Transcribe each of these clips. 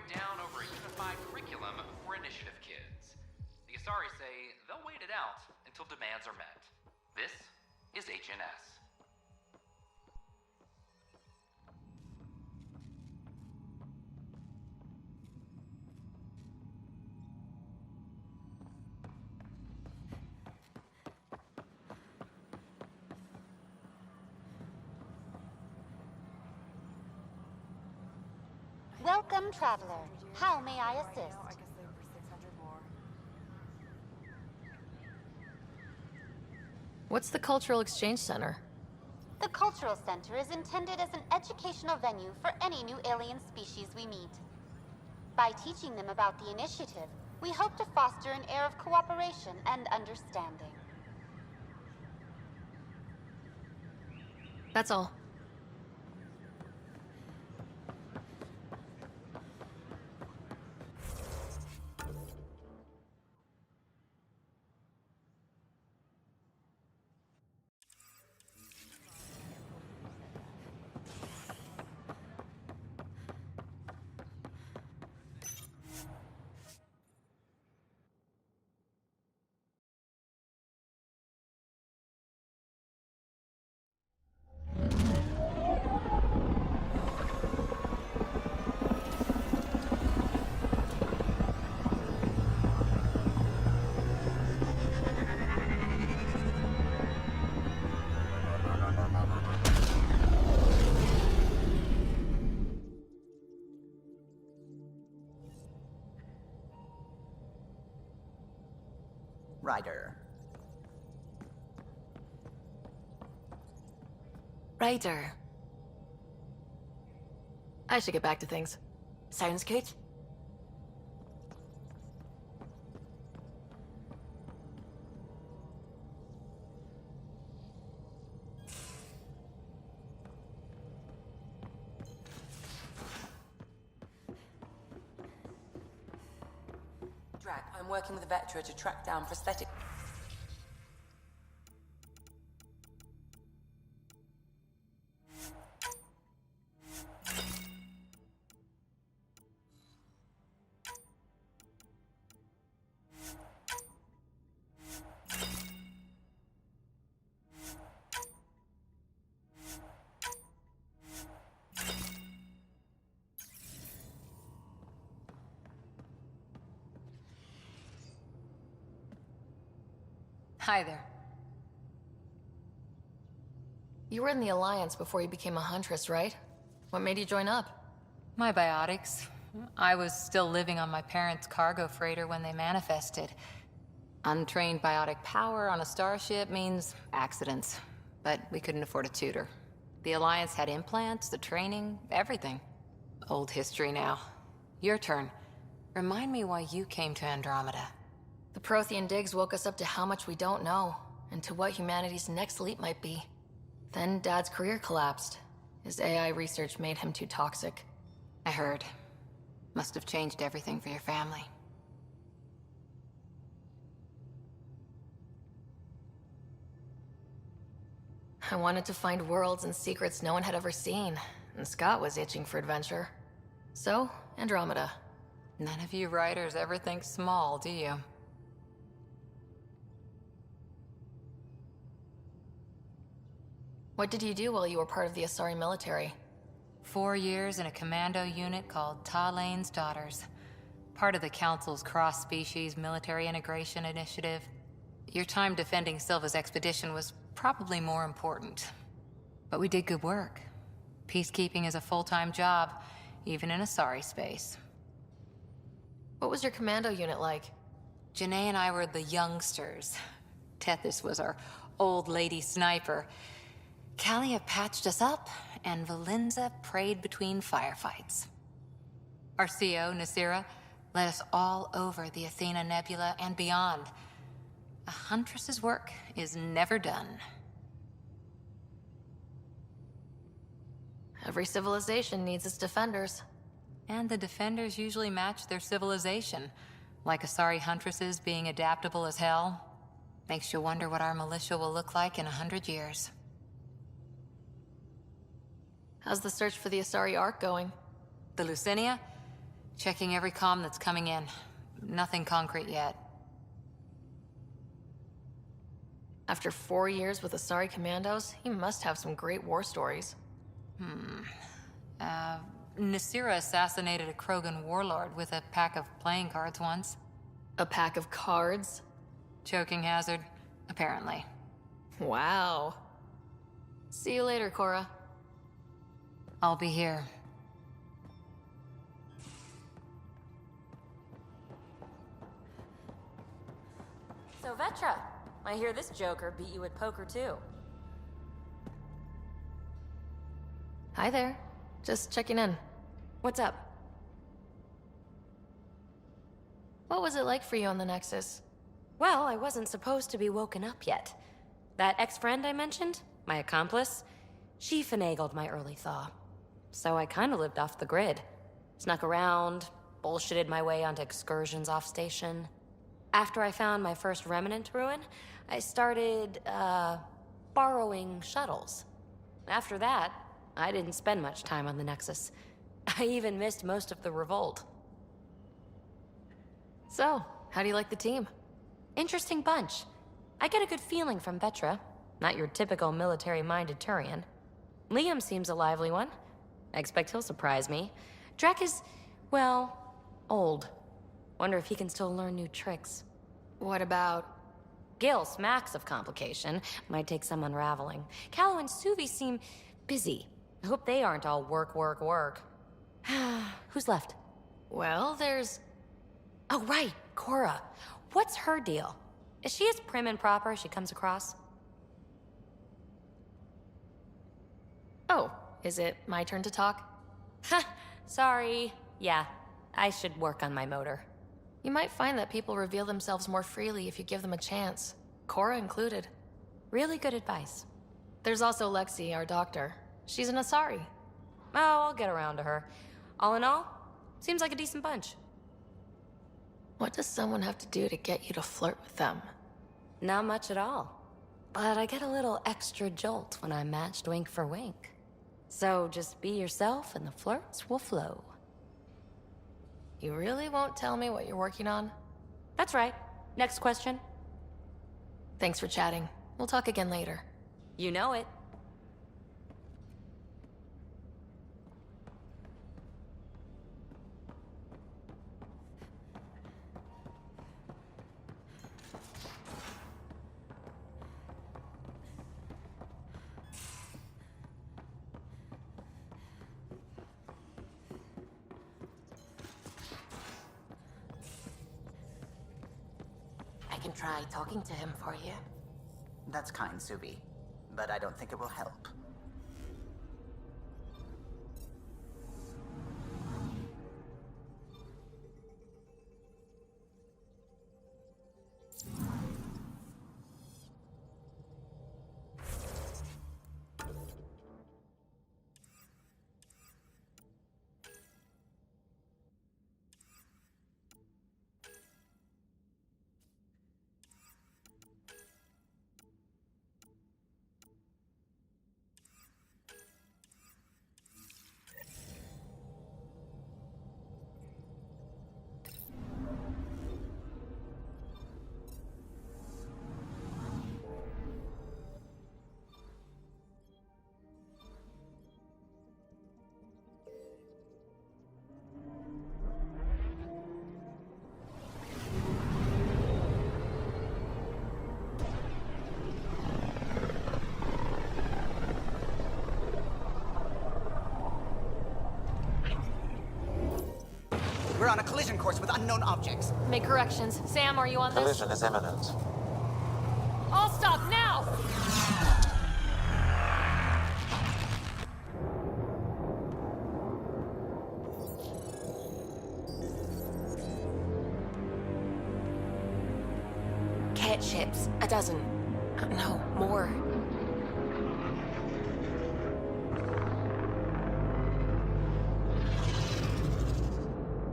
break down over a unified curriculum for initiative kids. The Asari say they'll wait it out until demands are met. This is HNS. Welcome, traveler. How may I assist? What's the Cultural Exchange Center? The Cultural Center is intended as an educational venue for any new alien species we meet. By teaching them about the initiative, we hope to foster an air of cooperation and understanding. That's all. Ryder. I should get back to things. Sounds good. Drac, I'm working with Vectra to track down prosthetic... Hi there. You were in the Alliance before you became a Huntress, right? What made you join up? My biotics. I was still living on my parents' cargo freighter when they manifested. Untrained biotic power on a starship means accidents. But we couldn't afford a tutor. The Alliance had implants, the training, everything. Old history now. Your turn. Remind me why you came to Andromeda. The Prothean digs woke us up to how much we don't know, and to what humanity's next leap might be. Then Dad's career collapsed. His AI research made him too toxic. I heard. Must have changed everything for your family. I wanted to find worlds and secrets no one had ever seen, and Scott was itching for adventure. So, Andromeda. None of you writers ever think small, do you? What did you do while you were part of the Asari military? 4 years in a commando unit called Talane's Daughters. Part of the Council's cross-species military integration initiative. Your time defending Silva's expedition was probably more important. But we did good work. Peacekeeping is a full-time job, even in Asari space. What was your commando unit like? Janae and I were the youngsters. Tethys was our old lady sniper. Kalia patched us up, and Valenza prayed between firefights. Our CO, Nasira, led us all over the Athena Nebula and beyond. A Huntress's work is never done. Every civilization needs its defenders. And the defenders usually match their civilization, like Asari Huntresses being adaptable as hell. Makes you wonder what our militia will look like in 100 years. How's the search for the Asari Ark going? The Lucinia? Checking every comm that's coming in. Nothing concrete yet. After 4 years with Asari Commandos, he must have some great war stories. Nasira assassinated a Krogan warlord with a pack of playing cards once. A pack of cards? Choking hazard, apparently. Wow. See you later, Cora. I'll be here. So, Vetra, I hear this joker beat you at poker too. Hi there. Just checking in. What's up? What was it like for you on the Nexus? Well, I wasn't supposed to be woken up yet. That ex-friend I mentioned, my accomplice, she finagled my early thaw. So I kinda lived off the grid. Snuck around, bullshitted my way onto excursions off station. After I found my first remnant ruin, I started, borrowing shuttles. After that, I didn't spend much time on the Nexus. I even missed most of the revolt. So, how do you like the team? Interesting bunch. I get a good feeling from Vetra. Not your typical military-minded Turian. Liam seems a lively one. I expect he'll surprise me. Drek is, well, old. Wonder if he can still learn new tricks. What about... Gil smacks of complication. Might take some unraveling. Callow and Suvi seem busy. I hope they aren't all work, work, work. Who's left? Well, there's... Oh, right, Cora. What's her deal? Is she as prim and proper as she comes across? Oh, is it my turn to talk? Ha! Sorry. Yeah, I should work on my motor. You might find that people reveal themselves more freely if you give them a chance. Cora included. Really good advice. There's also Lexi, our doctor. She's an Asari. Oh, I'll get around to her. All in all, seems like a decent bunch. What does someone have to do to get you to flirt with them? Not much at all. But I get a little extra jolt when I'm matched wink for wink. So just be yourself and the flirts will flow. You really won't tell me what you're working on? That's right. Next question. Thanks for chatting. We'll talk again later. You know it. I can try talking to him for you. That's kind, Subi, but I don't think it will help. We're on a collision course with unknown objects. Make corrections. Sam, are you on this? Collision is imminent. All stop now! Cat ships. A dozen. No, more.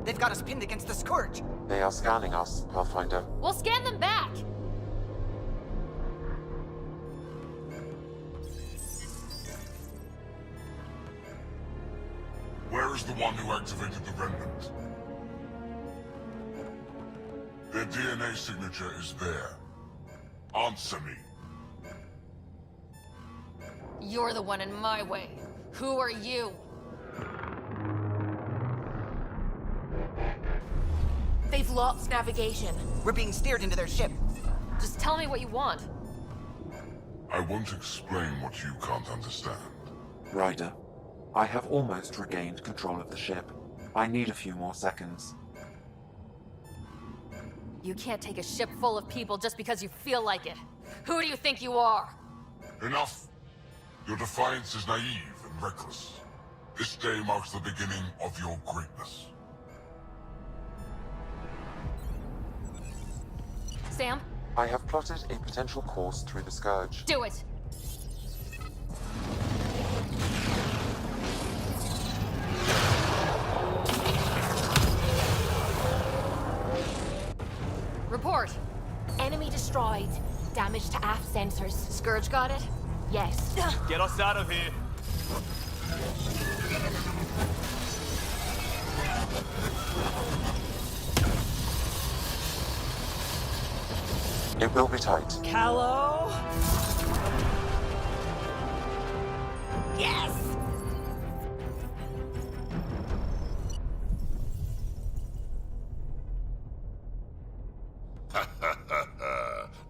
They've got us pinned against the Scourge. They are scanning us, Pathfinder. We'll scan them back! Where is the one who activated the remnant? Their DNA signature is there. Answer me. You're the one in my way. Who are you? They've lost navigation. We're being steered into their ship. Just tell me what you want. I won't explain what you can't understand. Ryder, I have almost regained control of the ship. I need a few more seconds. You can't take a ship full of people just because you feel like it. Who do you think you are? Enough! Your defiance is naive and reckless. This day marks the beginning of your greatness. Sam, I have plotted a potential course through the Scourge. do it! Report! Enemy destroyed. Damage to aft sensors. Scourge got it? Yes. Get us out of here. It will be tight. Callow? Yes!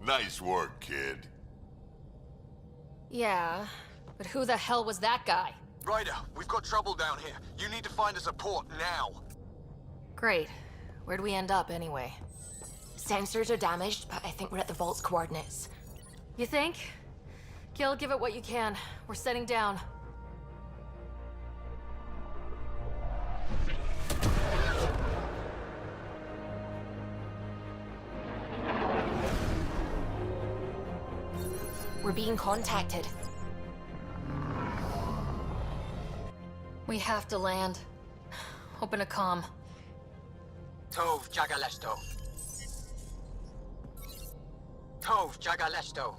Nice work, kid. Yeah, but who the hell was that guy? Ryder, we've got trouble down here. You need to find us a port now. Great. Where'd we end up anyway? Sensors are damaged, but I think we're at the vault's coordinates. You think? Gil, give it what you can. We're setting down. We're being contacted. We have to land. Open a comm. Tov Jagalesto. Tov Jagalesto.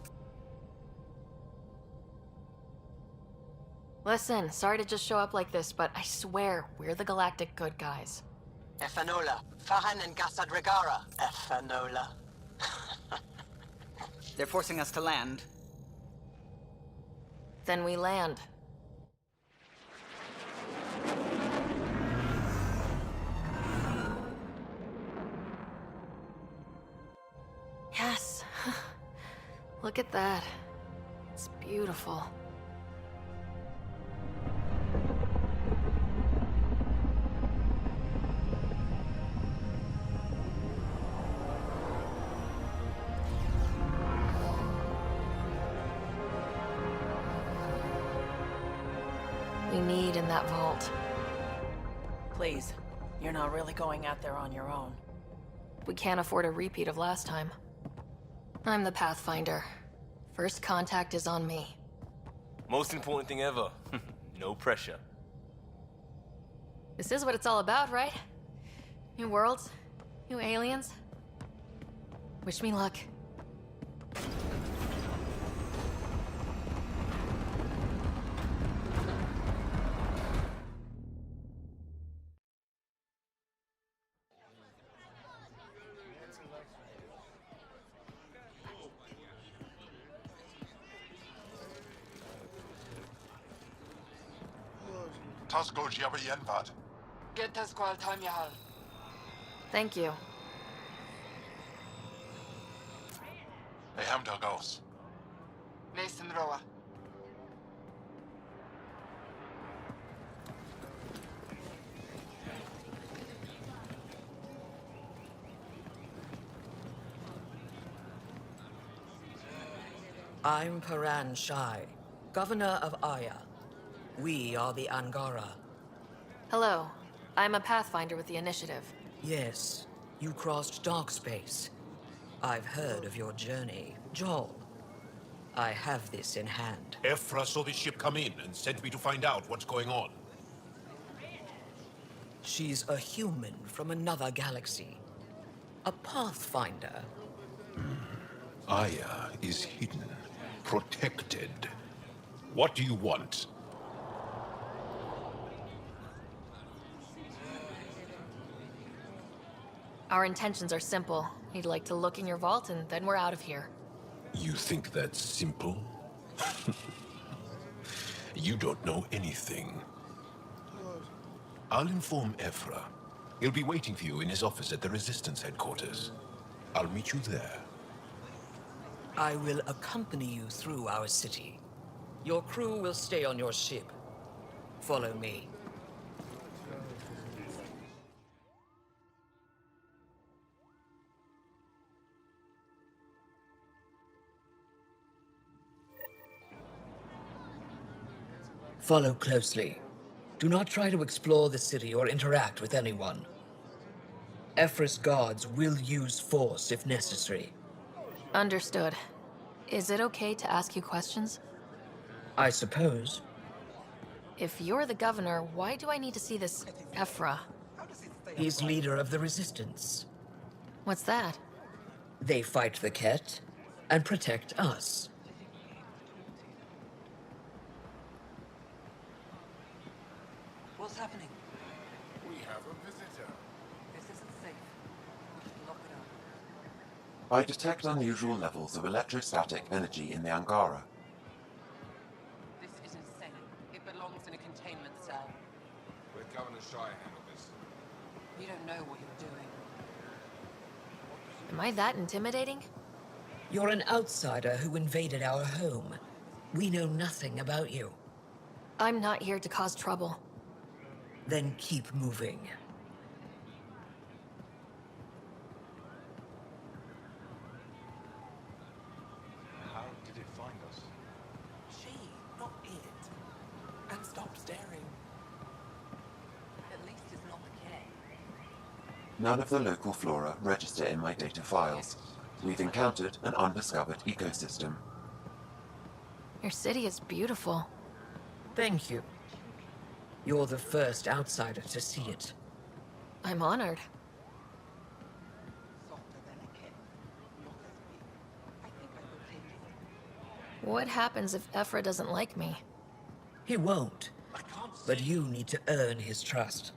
Listen, sorry to just show up like this, but I swear, we're the galactic good guys. Efanola. Fahan and Gasadregara. Efanola. They're forcing us to land. Then we land. Yes. Look at that. It's beautiful. We need in that vault. Please, you're not really going out there on your own. We can't afford a repeat of last time. I'm the Pathfinder. First contact is on me. Most important thing ever. No pressure. This is what it's all about, right? New worlds, new aliens. Wish me luck. Tasco Jiabayenvat. Get us qual Tamyahal. Thank you. They have Dagos. Listen, Roa. I'm Paran Shai, Governor of Aya. We are the Angara. Hello. I'm a Pathfinder with the Initiative. Yes, you crossed dark space. I've heard of your journey, Joel. I have this in hand. Ephra saw the ship come in and sent me to find out what's going on. She's a human from another galaxy. A Pathfinder. Aya is hidden, protected. What do you want? Our intentions are simple. He'd like to look in your vault, and then we're out of here. You think that's simple? You don't know anything. I'll inform Ephra. He'll be waiting for you in his office at the Resistance headquarters. I'll meet you there. I will accompany you through our city. Your crew will stay on your ship. Follow me. Follow closely. Do not try to explore the city or interact with anyone. Ephra's guards will use force if necessary. Understood. Is it okay to ask you questions? I suppose. If you're the governor, why do I need to see this Ephra? He's leader of the Resistance. What's that? They fight the Ket and protect us. What's happening? We have a visitor. This isn't safe. We should lock it up. I detect unusual levels of electrostatic energy in the Angara. This is insane. It belongs in a containment cell. Let Governor Shire handle this. You don't know what you're doing. Am I that intimidating? You're an outsider who invaded our home. We know nothing about you. I'm not here to cause trouble. Then keep moving. How did it find us? She, not it. And stop staring. At least it's not the K. None of the local flora register in my data files. We've encountered an undiscovered ecosystem. Your city is beautiful. Thank you. You're the first outsider to see it. I'm honored. What happens if Ephra doesn't like me? He won't. But you need to earn his trust.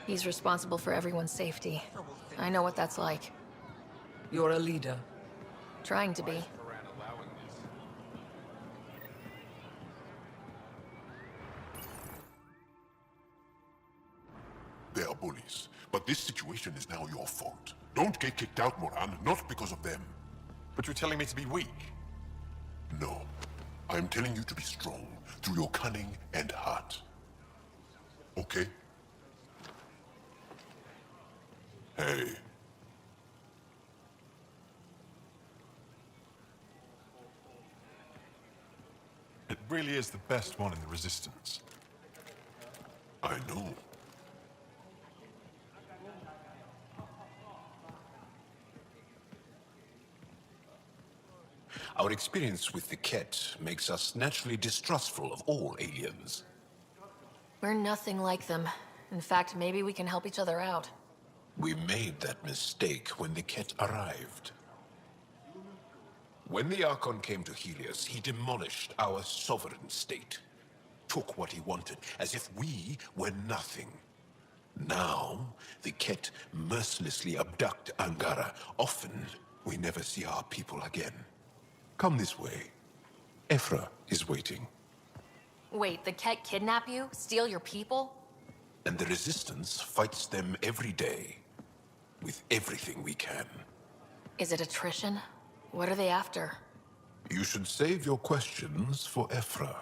He's responsible for everyone's safety. I know what that's like. You're a leader. Trying to be. They are bullies, but this situation is now your fault. Don't get kicked out, Moran, not because of them. But you're telling me to be weak. No. I am telling you to be strong through your cunning and heart. Okay? Hey. It really is the best one in the Resistance. I know. Our experience with the Ket makes us naturally distrustful of all aliens. We're nothing like them. In fact, maybe we can help each other out. We made that mistake when the Ket arrived. When the Archon came to Helios, he demolished our sovereign state. Took what he wanted, as if we were nothing. Now, the Ket mercilessly abduct Angara. Often, we never see our people again. Come this way. Ephra is waiting. Wait, the Ket kidnap you? Steal your people? And the Resistance fights them every day. With everything we can. Is it attrition? What are they after? You should save your questions for Ephra.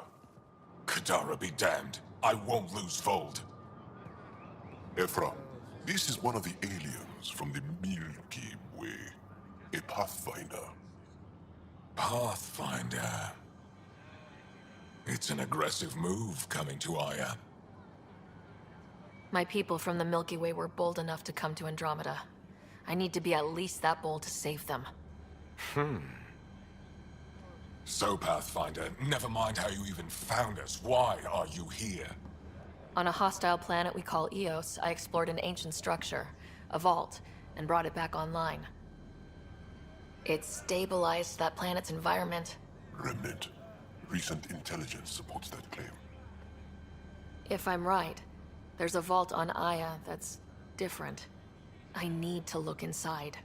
Kadara be damned. I won't lose Fold. Ephra, this is one of the aliens from the Milky Way. A Pathfinder. Pathfinder. It's an aggressive move coming to Aya. My people from the Milky Way were bold enough to come to Andromeda. I need to be at least that bold to save them. So, Pathfinder, never mind how you even found us. Why are you here? On a hostile planet we call Eos, I explored an ancient structure, a vault, and brought it back online. It stabilized that planet's environment. Remnant. Recent intelligence supports that claim. If I'm right, there's a vault on Aya that's different. I need to look inside.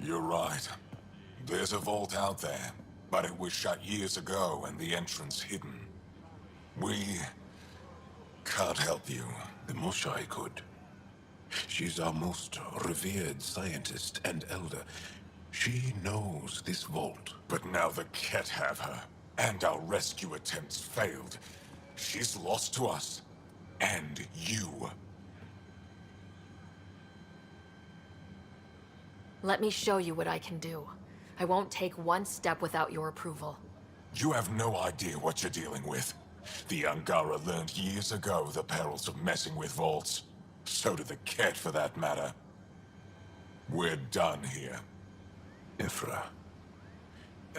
You're right. There's a vault out there, but it was shut years ago and the entrance hidden. We can't help you. The Moshai could. She's our most revered scientist and elder. She knows this vault. But now the Ket have her, and our rescue attempts failed. She's lost to us. And you. Let me show you what I can do. I won't take one step without your approval. You have no idea what you're dealing with. The Angara learned years ago the perils of messing with vaults. So did the Ket, for that matter. We're done here. Ephra,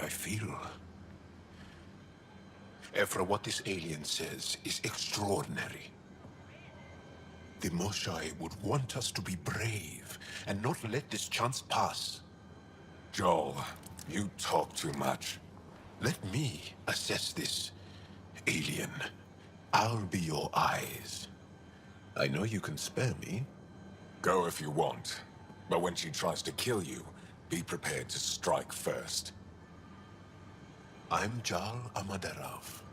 I feel... Ephra, what this alien says is extraordinary. The Moshai would want us to be brave and not let this chance pass. Joel, you talk too much. Let me assess this, alien. I'll be your eyes. I know you can spare me. Go if you want. But when she tries to kill you, be prepared to strike first. I'm Jal Amaderov.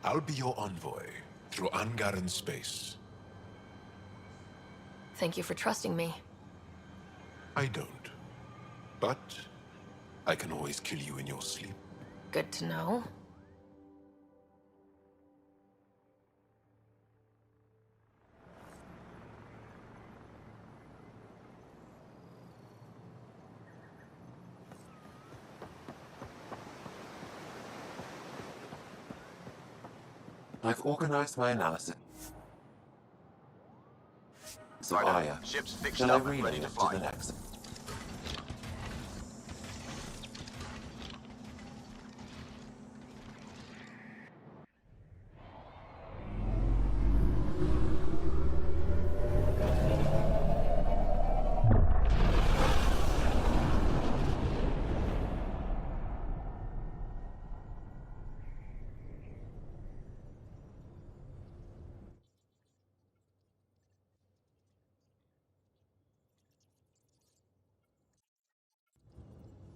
I'll be your envoy through Angaran space. Thank you for trusting me. I don't. But I can always kill you in your sleep. Good to know. I've organized my analysis. So Aya, ship's fixed shall I up and relay ready it to to fly. the next?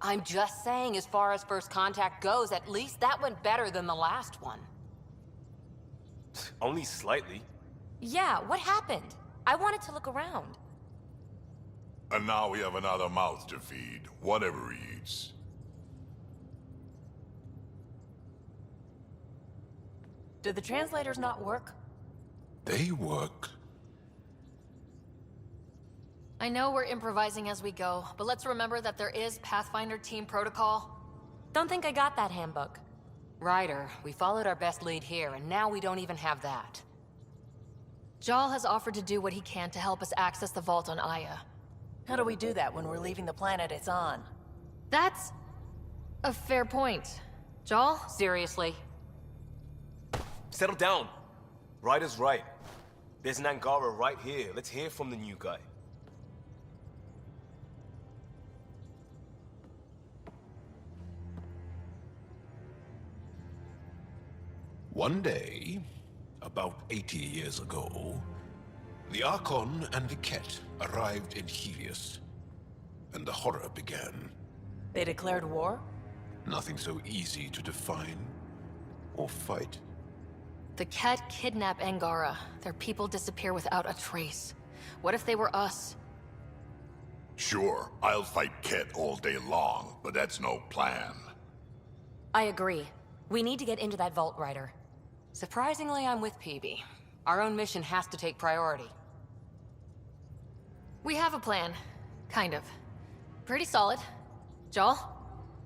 I'm just saying, as far as first contact goes, at least that went better than the last one. Only slightly. Yeah, what happened? I wanted to look around. And now we have another mouth to feed, whatever he eats. Did the translators not work? They work. I know we're improvising as we go, but let's remember that there is Pathfinder team protocol. Don't think I got that handbook. Ryder, we followed our best lead here, and now we don't even have that. Jal has offered to do what he can to help us access the vault on Aya. How do we do that when we're leaving the planet it's on? That's a fair point. Jal? Seriously? Settle down. Ryder's right. There's an Angara right here. Let's hear from the new guy. One day, about 80 years ago, the Archon and the Ket arrived in Helios, and the horror began. They declared war? Nothing so easy to define or fight. The Ket kidnap Angara. Their people disappear without a trace. What if they were us? Sure, I'll fight Ket all day long, but that's no plan. I agree. We need to get into that vault, Ryder. Surprisingly, I'm with PB. Our own mission has to take priority. We have a plan. Kind of. Pretty solid. Jal?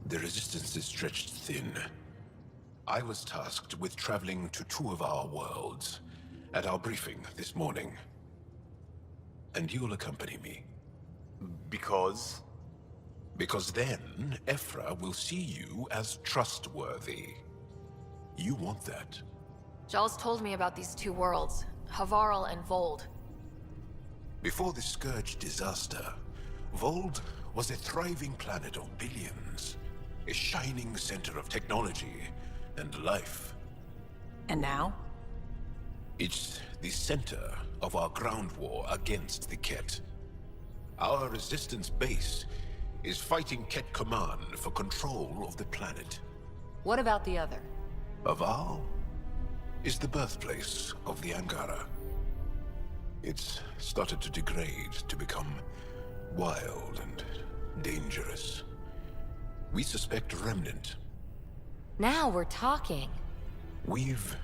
The resistance is stretched thin. I was tasked with traveling to two of our worlds at our briefing this morning. And you'll accompany me. Because? Because then, Ephra will see you as trustworthy. You want that. Jal's told me about these two worlds, Havarl and Vold. Before the Scourge disaster, Vold was a thriving planet of billions. A shining center of technology and life. And now? It's the center of our ground war against the Ket. Our resistance base is fighting Ket Command for control of the planet. What about the other? Aval is the birthplace of the Angara. It's started to degrade, to become wild and dangerous. We suspect a remnant. Now we're talking. We've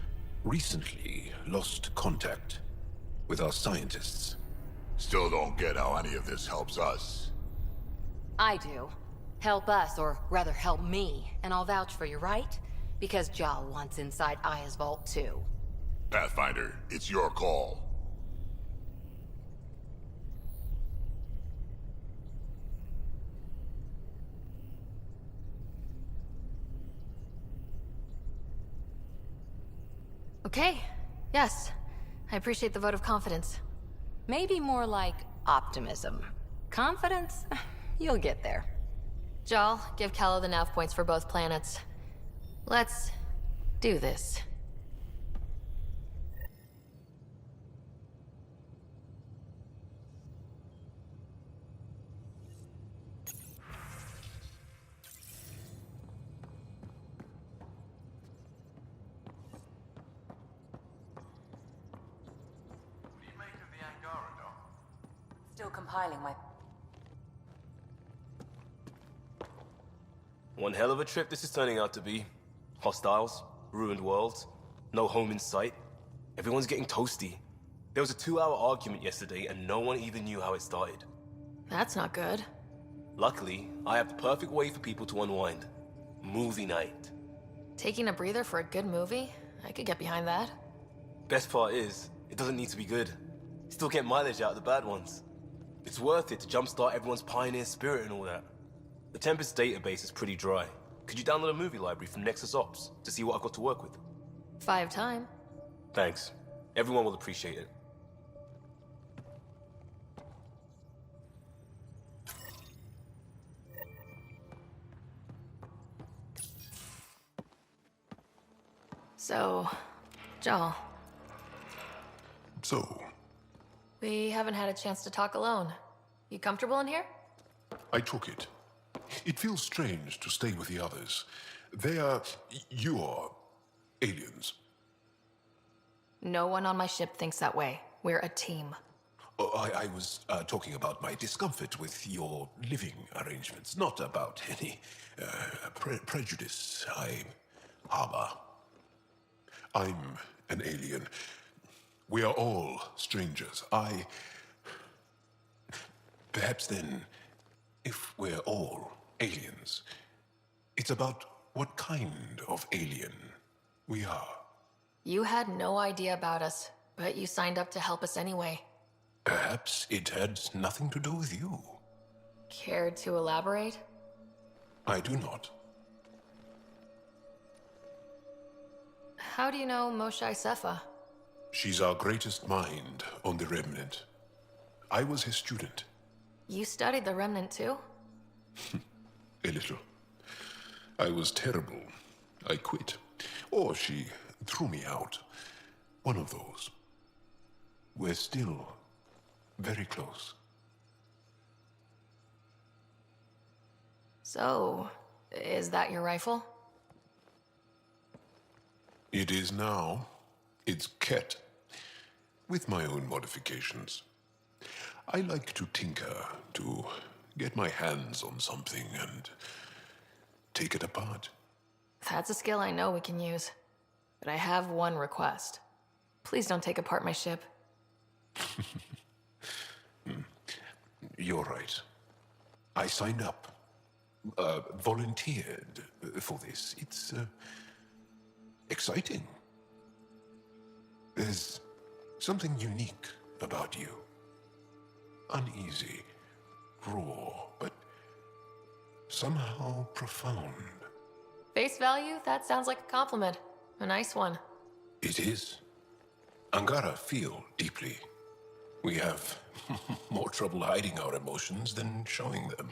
recently lost contact with our scientists. Still don't get how any of this helps us. I do. Help us, or rather help me, and I'll vouch for you, right? Because Jal wants inside Aya's vault too. Pathfinder, it's your call. Okay. Yes. I appreciate the vote of confidence. Maybe more like optimism. Confidence? You'll get there. Jal, give Calla the nav points for both planets. Let's do this. Still compiling my... One hell of a trip this is turning out to be. Hostiles, ruined worlds, no home in sight. Everyone's getting toasty. There was a 2-hour argument yesterday and no one even knew how it started. That's not good. Luckily, I have the perfect way for people to unwind. Movie night. Taking a breather for a good movie? I could get behind that. Best part is, it doesn't need to be good. Still get mileage out of the bad ones. It's worth it to jumpstart everyone's pioneer spirit and all that. The Tempest database is pretty dry. Could you download a movie library from Nexus Ops to see what I've got to work with? 5 time. Thanks. Everyone will appreciate it. So, Jal. So, We haven't had a chance to talk alone. You comfortable in here? I took it. It feels strange to stay with the others. They are... you are... aliens. No one on my ship thinks that way. We're a team. Oh, I was talking about my discomfort with your living arrangements, not about any prejudice I harbor. I'm an alien. We are all strangers. Perhaps then, if we're all aliens, it's about what kind of alien we are. You had no idea about us, but you signed up to help us anyway. Perhaps it had nothing to do with you. Care to elaborate? I do not. How do you know Moshae Sefa? She's our greatest mind on the Remnant. I was his student. You studied the Remnant too? A little. I was terrible. I quit. Or she threw me out. One of those. We're still very close. So, is that your rifle? It is now. It's Ket, with my own modifications. I like to tinker, to get my hands on something and take it apart. That's a skill I know we can use. But I have one request. Please don't take apart my ship. You're right. I signed up. Volunteered for this. It's exciting. There's something unique about you. Uneasy, raw, but somehow profound. Face value? That sounds like a compliment. A nice one. It is. Angara feel deeply. We have more trouble hiding our emotions than showing them.